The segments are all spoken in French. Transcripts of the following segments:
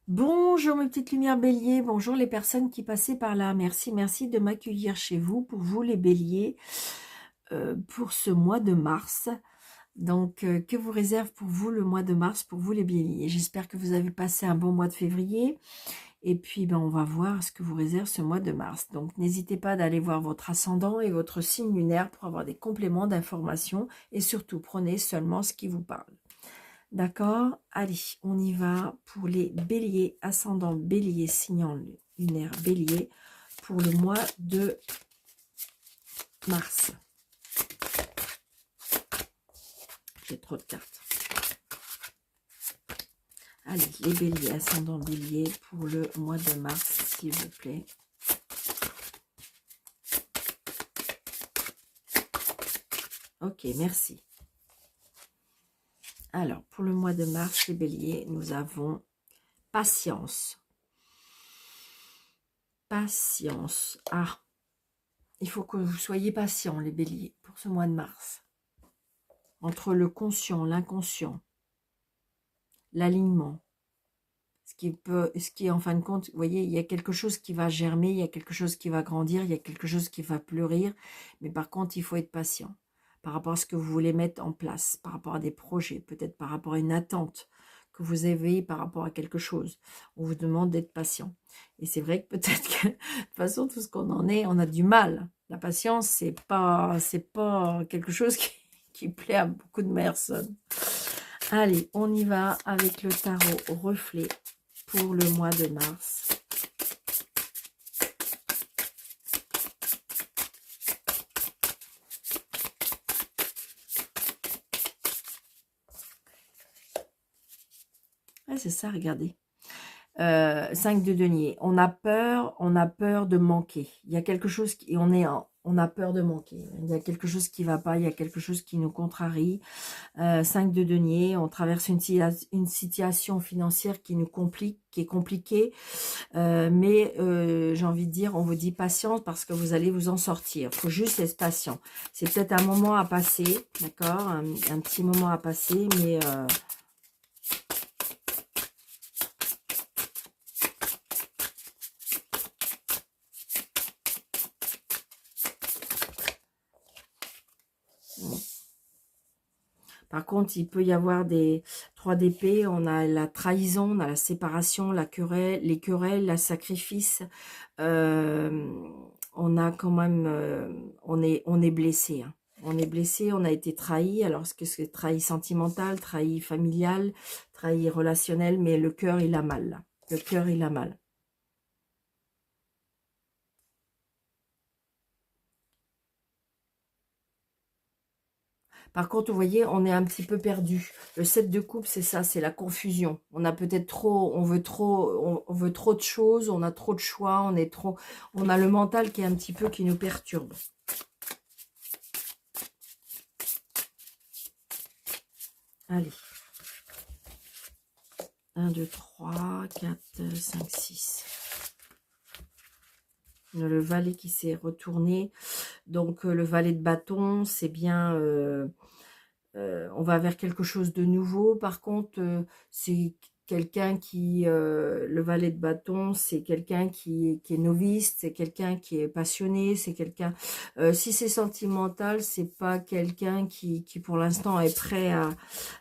Bonjour mes petites lumières béliers, bonjour les personnes qui passaient par là. Merci de m'accueillir chez vous, pour vous les béliers, pour ce mois de mars. Donc, que vous réserve pour vous le mois de mars, pour vous les béliers? J'espère que vous avez passé un bon mois de février. Et puis, ben, on va voir ce que vous réserve ce mois de mars. Donc, n'hésitez pas d'aller voir votre ascendant et votre signe lunaire pour avoir des compléments d'informations. Et surtout, prenez seulement ce qui vous parle. D'accord? Allez, on y va pour les béliers, ascendant bélier, signe lunaire bélier, pour le mois de mars. J'ai trop de cartes. Allez, les béliers, ascendant bélier, pour le mois de mars, s'il vous plaît. Ok, merci. Alors, pour le mois de mars, les béliers, nous avons patience. Patience. Ah, il faut que vous soyez patients, les béliers, pour ce mois de mars. Entre le conscient, l'inconscient, l'alignement, ce qui en fin de compte, vous voyez, il y a quelque chose qui va germer, il y a quelque chose qui va grandir, il y a quelque chose qui va fleurir, mais par contre, il faut être patient par rapport à ce que vous voulez mettre en place, par rapport à des projets, peut-être par rapport à une attente que vous avez par rapport à quelque chose. On vous demande d'être patient. Et c'est vrai que peut-être que, de toute façon, tout ce qu'on en est, on a du mal. La patience, c'est pas quelque chose qui plaît à beaucoup de personnes. Allez, on y va avec le tarot reflet pour le mois de mars. Ah, c'est ça, regardez. 5 de denier. On a peur de manquer. Il y a quelque chose qui, on a peur de manquer. Il y a quelque chose qui va pas, il y a quelque chose qui nous contrarie. 5 de denier, on traverse une situation financière qui nous complique, qui est compliquée. Mais j'ai envie de dire, on vous dit patience parce que vous allez vous en sortir. Il faut juste être patient. C'est peut-être un moment à passer, d'accord, un petit moment à passer, mais par contre, il peut y avoir des 3 d'épée, on a la trahison, on a la séparation, la querelle, les querelles, le sacrifice. On a quand même, on est blessé. Hein. On est blessé, on a été trahi. Alors, est-ce que c'est trahi sentimental, trahi familial, trahi relationnel, mais le cœur, il a mal. Là. Le cœur, il a mal. Par contre, vous voyez, on est un petit peu perdu. Le 7 de coupe, c'est ça, c'est la confusion. On a peut-être trop, on veut trop de choses, on a trop de choix, on a le mental qui est un petit peu, qui nous perturbe. Allez. 1, 2, 3, 4, 5, 6. Le valet qui s'est retourné. Donc, le valet de bâton, c'est bien... on va vers quelque chose de nouveau. Par contre, c'est quelqu'un qui... le valet de bâton, c'est quelqu'un qui est novice, c'est quelqu'un qui est passionné, c'est quelqu'un... si c'est sentimental, c'est pas quelqu'un qui pour l'instant est prêt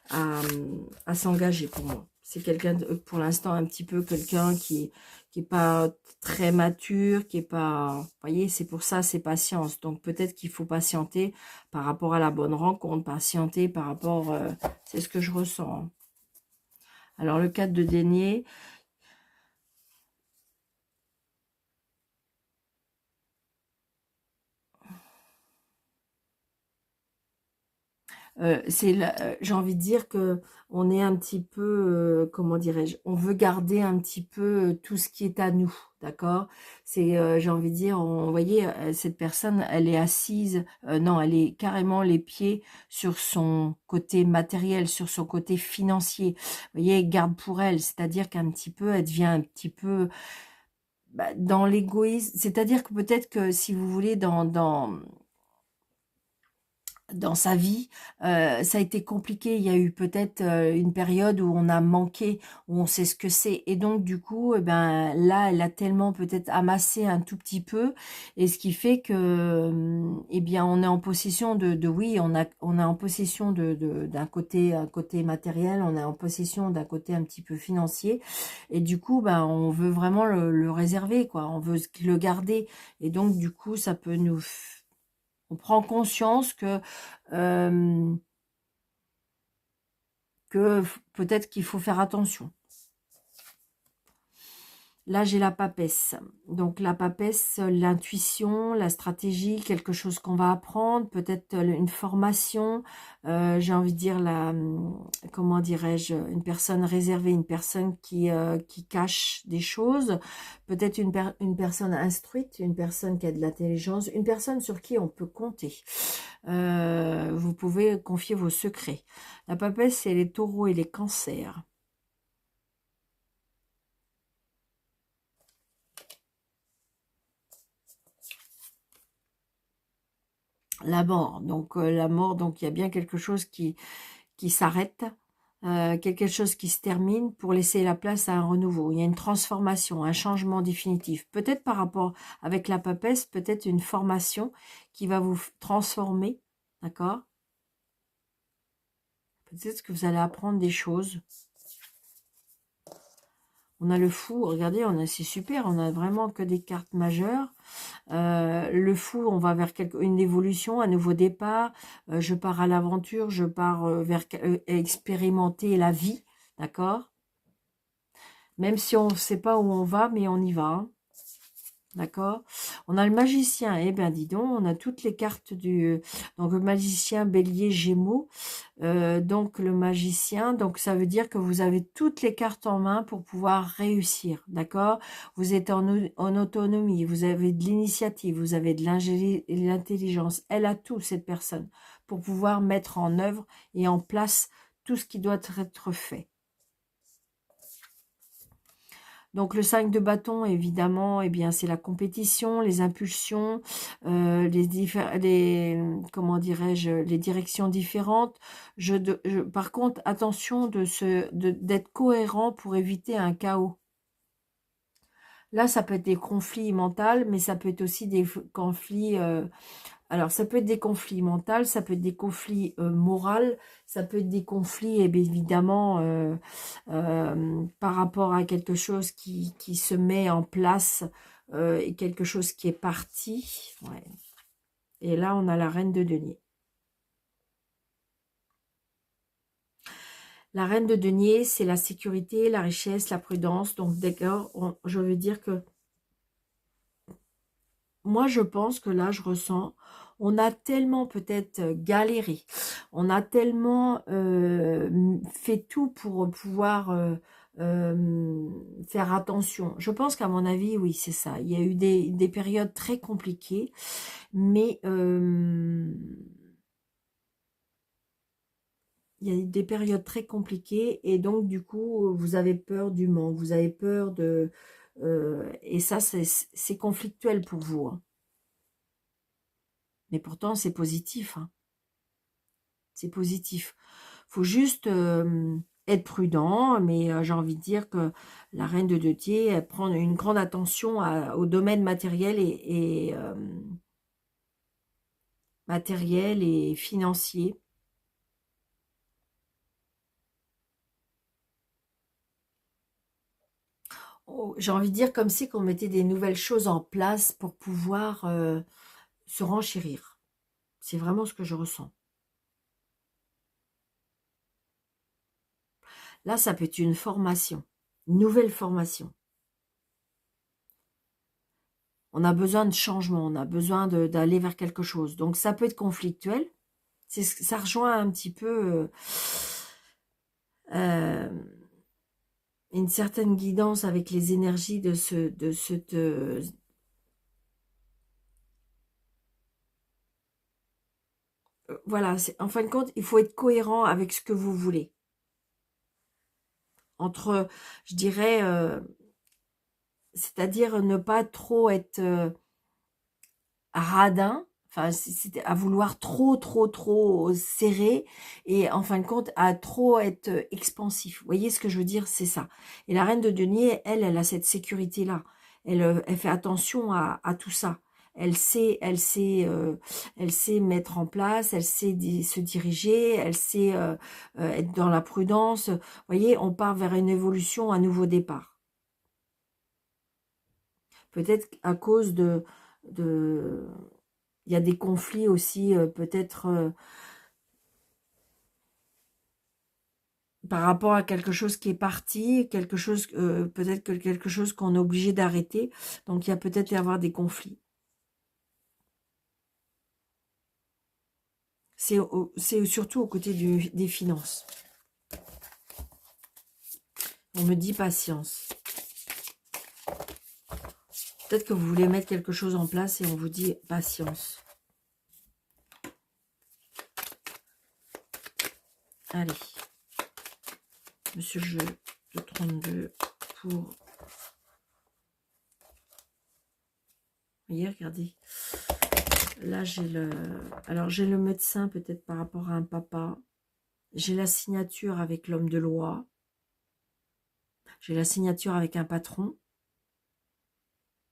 à s'engager pour moi. C'est quelqu'un, pour l'instant, un petit peu quelqu'un qui est pas très mature, qui est pas... Vous voyez, c'est pour ça, c'est patience. Donc, peut-être qu'il faut patienter par rapport à la bonne rencontre, patienter par rapport... c'est ce que je ressens. Hein. Alors, le 4 de denier... j'ai envie de dire que on est un petit peu, comment dirais-je, on veut garder un petit peu tout ce qui est à nous, d'accord? C'est, j'ai envie de dire, vous voyez, cette personne, elle est assise, non, elle est carrément les pieds sur son côté matériel, sur son côté financier. Vous voyez, elle garde pour elle, c'est-à-dire qu'un petit peu, elle devient un petit peu dans l'égoïsme, c'est-à-dire que peut-être que si vous voulez, dans sa vie, ça a été compliqué. Il y a eu peut-être une période où on a manqué, où on sait ce que c'est. Et donc, du coup, eh ben, là, elle a tellement peut-être amassé un tout petit peu. Et ce qui fait que, eh bien, on est en possession oui, on est en possession d'un côté, un côté matériel, on est en possession d'un côté un petit peu financier. Et du coup, ben, on veut vraiment le réserver, quoi. On veut le garder. Et donc, du coup, ça peut on prend conscience euh, que peut-être qu'il faut faire attention. Là, j'ai la papesse. Donc, la papesse, l'intuition, la stratégie, quelque chose qu'on va apprendre, peut-être une formation, j'ai envie de dire, comment dirais-je, une personne réservée, une personne qui cache des choses, peut-être une personne instruite, une personne qui a de l'intelligence, une personne sur qui on peut compter. Vous pouvez confier vos secrets. La papesse, c'est les taureaux et les cancers. La mort, donc il y a bien quelque chose qui s'arrête, quelque chose qui se termine pour laisser la place à un renouveau. Il y a une transformation, un changement définitif. Peut-être par rapport avec la papesse, peut-être une formation qui va vous transformer, d'accord? Peut-être que vous allez apprendre des choses. On a le fou, regardez, c'est super, on a vraiment que des cartes majeures. Le fou, on va vers une évolution, un nouveau départ. Je pars à l'aventure, je pars vers expérimenter la vie, d'accord? Même si on ne sait pas où on va, mais on y va, hein, d'accord? On a le magicien, eh bien dis donc, on a toutes les cartes donc le magicien, bélier, gémeaux. Donc le magicien, donc ça veut dire que vous avez toutes les cartes en main pour pouvoir réussir, d'accord? Vous êtes en autonomie, vous avez de l'initiative, vous avez de l'intelligence. Elle a tout, cette personne, pour pouvoir mettre en œuvre et en place tout ce qui doit être fait. Donc le 5 de bâton, évidemment, eh bien c'est la compétition, les impulsions, comment dirais-je, les directions différentes. Par contre, attention d'être cohérent pour éviter un chaos. Là, ça peut être des conflits mentaux, mais ça peut être aussi des conflits. Alors, ça peut être des conflits mentaux, ça peut être des conflits moraux, ça peut être des conflits, eh bien, évidemment, par rapport à quelque chose qui se met en place et quelque chose qui est parti. Ouais. Et là, on a la reine de denier. La reine de denier, c'est la sécurité, la richesse, la prudence. Donc, d'accord, je veux dire que moi, je pense que là, je ressens, on a tellement peut-être galéré, on a tellement fait tout pour pouvoir faire attention. Je pense qu'à mon avis, oui, c'est ça. Il y a eu des périodes très compliquées, mais il y a eu des périodes très compliquées et donc, du coup, vous avez peur du manque, vous avez peur de... et ça, c'est conflictuel pour vous, hein. Mais pourtant, c'est positif, hein. C'est positif. Faut juste être prudent, mais j'ai envie de dire que la reine de Deux-Tiers, elle prend une grande attention au domaine matériel et financier. Oh, j'ai envie de dire comme si qu'on mettait des nouvelles choses en place pour pouvoir se renchérir. C'est vraiment ce que je ressens. Là, ça peut être une formation, une nouvelle formation. On a besoin de changement, on a besoin d'aller vers quelque chose. Donc, ça peut être conflictuel. Ça rejoint un petit peu euh, une certaine guidance avec les énergies voilà, en fin de compte, il faut être cohérent avec ce que vous voulez. Entre, je dirais, c'est-à-dire ne pas trop être radin, Enfin, c'était à vouloir trop, trop, trop serrer et en fin de compte, à trop être expansif. Vous voyez ce que je veux dire? C'est ça. Et la reine de denier, elle a cette sécurité-là. Elle fait attention à tout ça. Elle sait mettre en place, elle sait se diriger, elle sait être dans la prudence. Vous voyez, on part vers une évolution, un nouveau départ. Peut-être à cause de il y a des conflits aussi, peut-être par rapport à quelque chose qui est parti, quelque chose, peut-être que quelque chose qu'on est obligé d'arrêter. Donc, il y a peut-être y avoir des conflits. C'est surtout au côté des finances. On me dit patience. Peut-être que vous voulez mettre quelque chose en place et on vous dit patience. Allez. Monsieur le jeu de 32 pour... Vous voyez, regardez. Là, j'ai le... Alors, j'ai le médecin peut-être par rapport à un papa. J'ai la signature avec l'homme de loi. J'ai la signature avec un patron.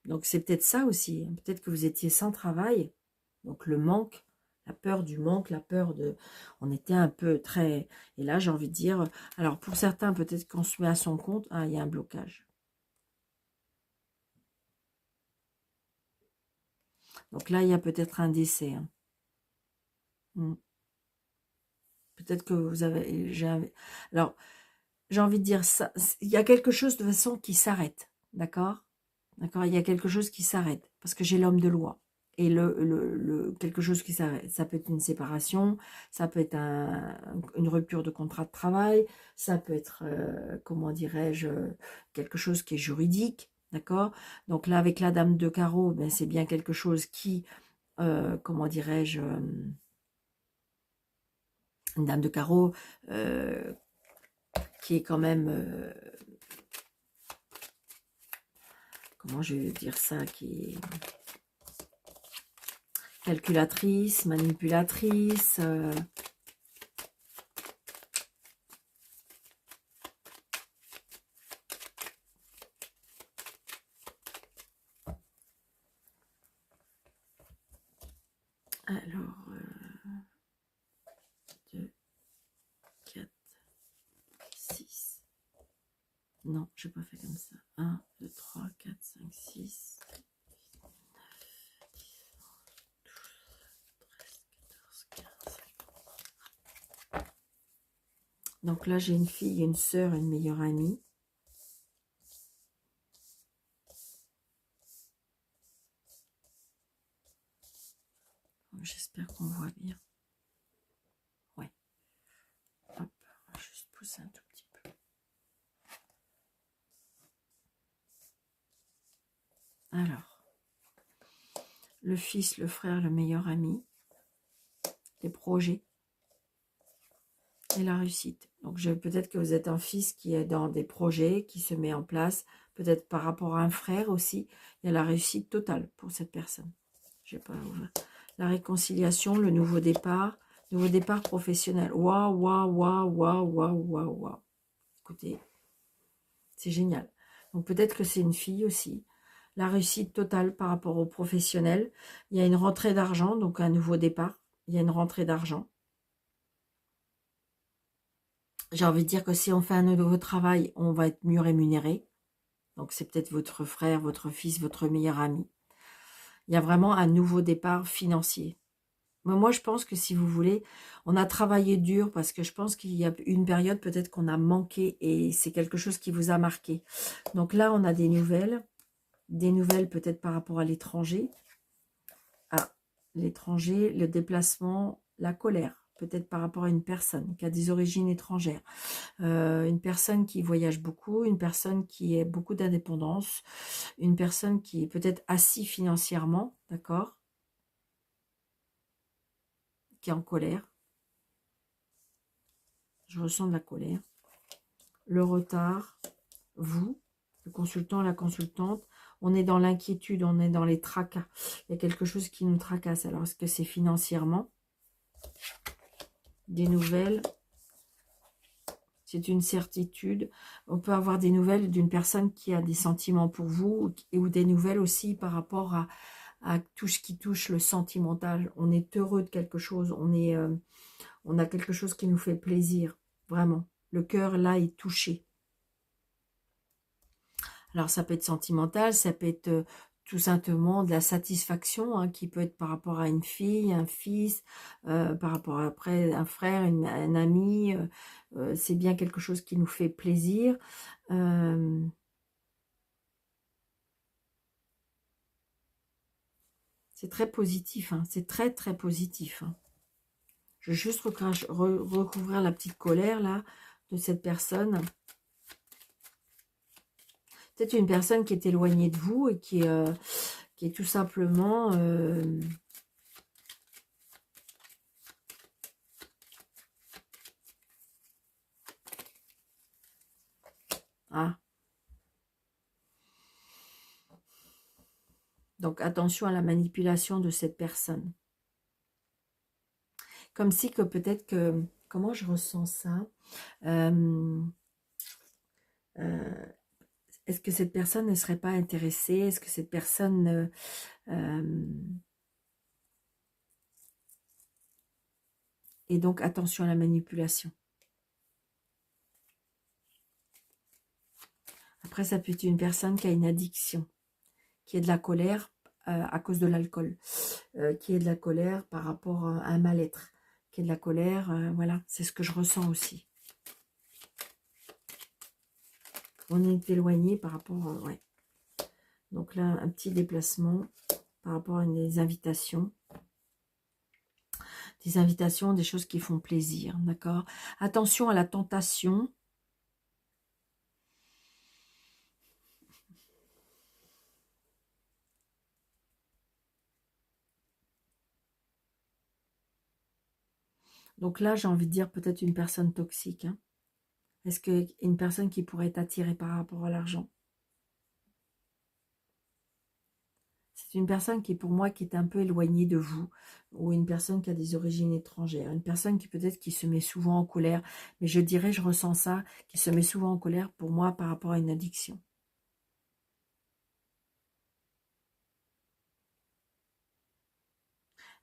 Donc, c'est peut-être ça aussi. Peut-être que vous étiez sans travail. Donc, le manque, la peur du manque, la peur de... On était un peu très... Et là, j'ai envie de dire... Alors, pour certains, peut-être qu'on se met à son compte. Ah, il y a un blocage. Donc là, il y a peut-être un décès. Hein. Peut-être que vous avez... Alors, j'ai envie de dire ça. Il y a quelque chose de toute façon qui s'arrête. D'accord? D'accord? Il y a quelque chose qui s'arrête. Parce que j'ai l'homme de loi. Et quelque chose qui s'arrête. Ça peut être une séparation. Ça peut être une rupture de contrat de travail. Ça peut être, comment dirais-je, quelque chose qui est juridique. D'accord? Donc là, avec la dame de carreau, ben, c'est bien quelque chose qui, comment dirais-je, une dame de carreau qui est quand même, comment je vais dire ça, qui est calculatrice, manipulatrice. Alors, 2, 4, 6. Non, je n'ai pas fait comme ça. 1, 2, 3, 4, 5, 6. 14, 15. Donc là, j'ai une fille, une sœur, une meilleure amie. J'espère qu'on voit bien. Ouais. Hop, on va juste pousser un tout petit peu. Alors, le fils, le frère, le meilleur ami, les projets et la réussite. Donc, peut-être que vous êtes un fils qui est dans des projets, qui se met en place, peut-être par rapport à un frère aussi. Il y a la réussite totale pour cette personne. Je sais pas. La réconciliation, le nouveau départ professionnel. Waouh, waouh, waouh, waouh, waouh, waouh, waouh. Écoutez, c'est génial. Donc, peut-être que c'est une fille aussi. La réussite totale par rapport au professionnel. Il y a une rentrée d'argent, donc un nouveau départ. Il y a une rentrée d'argent. J'ai envie de dire que si on fait un nouveau travail, on va être mieux rémunéré. Donc, c'est peut-être votre frère, votre fils, votre meilleur ami. Il y a vraiment un nouveau départ financier. Mais moi, je pense que si vous voulez, on a travaillé dur parce que je pense qu'il y a une période peut-être qu'on a manqué et c'est quelque chose qui vous a marqué. Donc là, on a des nouvelles peut-être par rapport à l'étranger. Ah, l'étranger, le déplacement, la colère. Peut-être par rapport à une personne qui a des origines étrangères. Une personne qui voyage beaucoup, une personne qui a beaucoup d'indépendance, une personne qui est peut-être assise financièrement, d'accord, qui est en colère. Je ressens de la colère. Le retard, vous, le consultant, la consultante, On est dans l'inquiétude, on est dans les tracas. Il y a quelque chose qui nous tracasse. Alors, est-ce que c'est financièrement? Des nouvelles? C'est une certitude. On peut avoir des nouvelles d'une personne qui a des sentiments pour vous ou des nouvelles aussi par rapport à tout ce qui touche le sentimental. On est heureux de quelque chose. On a quelque chose qui nous fait plaisir. Vraiment. Le cœur, là, est touché. Alors, ça peut être sentimental, ça peut être tout simplement de la satisfaction, hein, qui peut être par rapport à une fille, un fils, par rapport à après un frère, un ami. C'est bien quelque chose qui nous fait plaisir. C'est très positif, hein, c'est très très positif. Hein. Je vais juste recouvrir la petite colère là de cette personne. Peut-être une personne qui est éloignée de vous et qui est tout simplement... ah. Donc attention à la manipulation de cette personne. Comme si que peut-être que... Comment je ressens ça? Est-ce que cette personne ne serait pas intéressée? Est-ce que cette personne... et donc attention à la manipulation. Après, ça peut être une personne qui a une addiction, qui est de la colère à cause de l'alcool, qui est de la colère par rapport à un mal-être, qui est de la colère, voilà, c'est ce que je ressens aussi. On est éloigné par rapport, ouais. Donc là, un petit déplacement par rapport à des invitations. Des invitations, des choses qui font plaisir, d'accord? Attention à la tentation. Donc là, j'ai envie de dire peut-être une personne toxique. Hein. Est-ce qu'une personne qui pourrait être attirée par rapport à l'argent? C'est une personne qui, pour moi, qui est un peu éloignée de vous, ou une personne qui a des origines étrangères, une personne qui peut-être qui se met souvent en colère, mais je dirais, je ressens ça, qui se met souvent en colère pour moi par rapport à une addiction.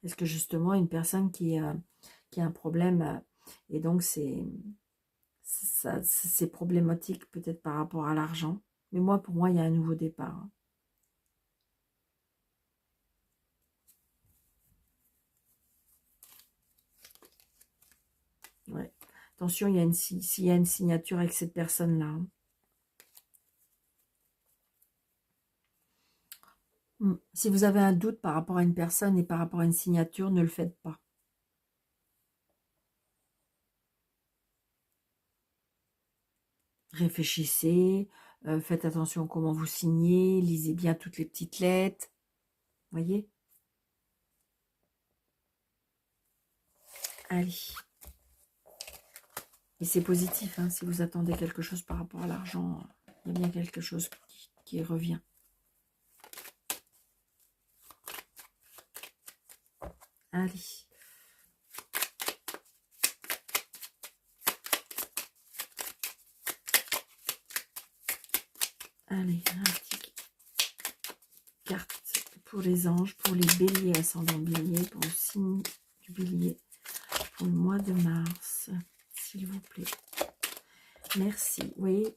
Est-ce que justement une personne qui a un problème, et donc c'est problématique peut-être par rapport à l'argent, mais moi, pour moi, il y a un nouveau départ. Hein. Ouais. Attention, s'il y a une signature avec cette personne-là. Hein. Si vous avez un doute par rapport à une personne et par rapport à une signature, ne le faites pas. Réfléchissez, faites attention à comment vous signez, lisez bien toutes les petites lettres. Voyez? Allez. Et c'est positif, hein, si vous attendez quelque chose par rapport à l'argent, il y a bien quelque chose qui revient. Allez. Allez, un petit carte pour les anges, pour les béliers, ascendant bélier, pour le signe du bélier, pour le mois de mars, s'il vous plaît. Merci. Vous voyez,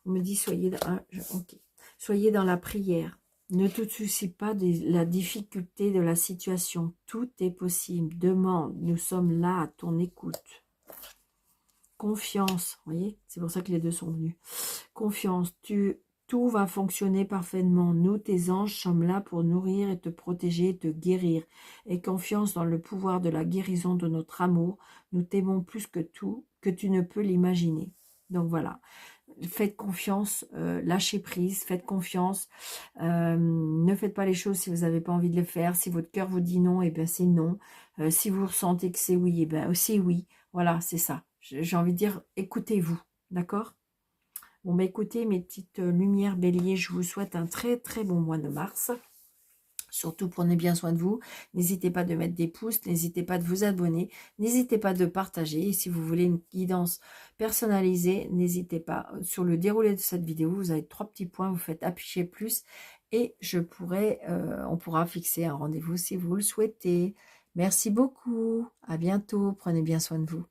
on me dit soyez soyez dans la prière. Ne te soucie pas de la difficulté de la situation. Tout est possible. Demande. Nous sommes là à ton écoute. Confiance. Vous voyez, c'est pour ça que les deux sont venus. Confiance. Tout va fonctionner parfaitement. Nous, tes anges, sommes là pour nourrir et te protéger et te guérir. Et confiance dans le pouvoir de la guérison de notre amour. Nous t'aimons plus que tout, que tu ne peux l'imaginer. Donc voilà. Faites confiance, lâchez prise, faites confiance, ne faites pas les choses si vous n'avez pas envie de les faire, si votre cœur vous dit non, et bien c'est non, si vous ressentez que c'est oui, et bien c'est oui, voilà, c'est ça, j'ai envie de dire, écoutez-vous, d'accord? Bon, bah écoutez, mes petites lumières bélier, je vous souhaite un très très bon mois de mars. Surtout, prenez bien soin de vous. N'hésitez pas de mettre des pouces, n'hésitez pas de vous abonner, n'hésitez pas de partager. Et si vous voulez une guidance personnalisée, n'hésitez pas. Sur le déroulé de cette vidéo, vous avez 3 petits points, vous faites afficher plus et on pourra fixer un rendez-vous si vous le souhaitez. Merci beaucoup, à bientôt, prenez bien soin de vous.